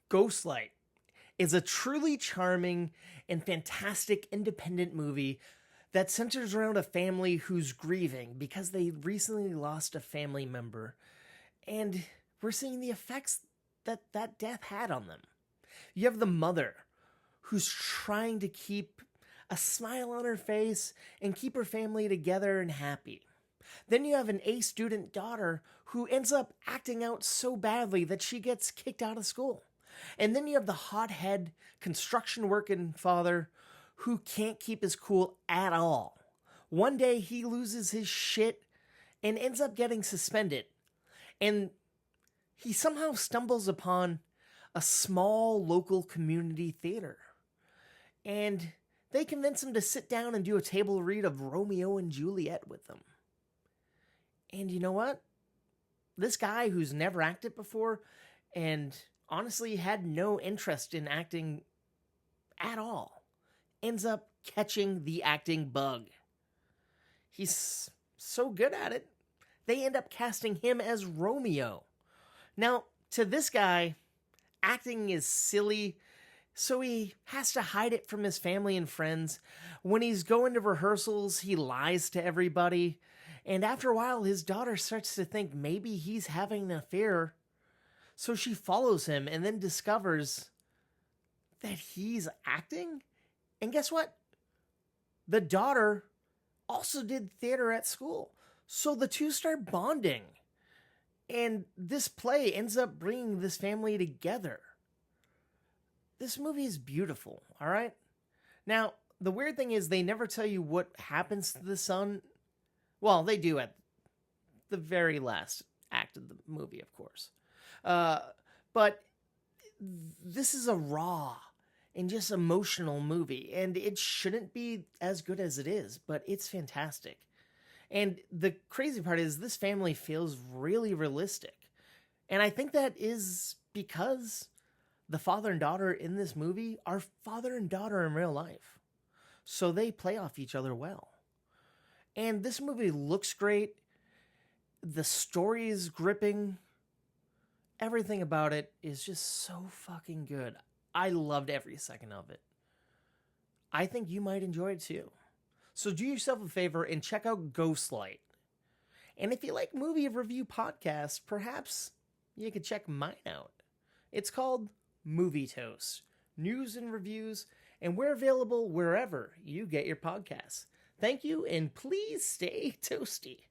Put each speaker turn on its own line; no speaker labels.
Ghostlight is a truly charming and fantastic independent movie that centers around a family who's grieving because they recently lost a family member. And we're seeing the effects that that death had on them. You have the mother who's trying to keep a smile on her face and keep her family together and happy. Then you have an A student daughter who ends up acting out so badly that she gets kicked out of school. And then you have the hothead construction working father who can't keep his cool at all. One day he loses his shit and ends up getting suspended. And he somehow stumbles upon a small local community theater. And they convince him to sit down and do a table read of Romeo and Juliet with them. And you know what? This guy who's never acted before and honestly had no interest in acting at all ends up catching the acting bug. He's so good at it, they end up casting him as Romeo. Now, to this guy, acting is silly, so he has to hide it from his family and friends. When he's going to rehearsals, he lies to everybody. And after a while, his daughter starts to think maybe he's having an affair. So she follows him and then discovers that he's acting. And guess what? The daughter also did theater at school. So the two start bonding. And this play ends up bringing this family together. This movie is beautiful, all right? Now, the weird thing is they never tell you what happens to the son. Well, they do at the very last act of the movie, of course. But this is a raw and just emotional movie, and it shouldn't be as good as it is, but it's fantastic. And the crazy part is this family feels really realistic. And I think that is because the father and daughter in this movie are father and daughter in real life. So they play off each other well. And this movie looks great. The story is gripping. Everything about it is just so fucking good. I loved every second of it. I think you might enjoy it too. So do yourself a favor and check out Ghostlight. And if you like movie review podcasts, perhaps you could check mine out. It's called Movie Toast. News and reviews, and we're available wherever you get your podcasts. Thank you, and please stay toasty.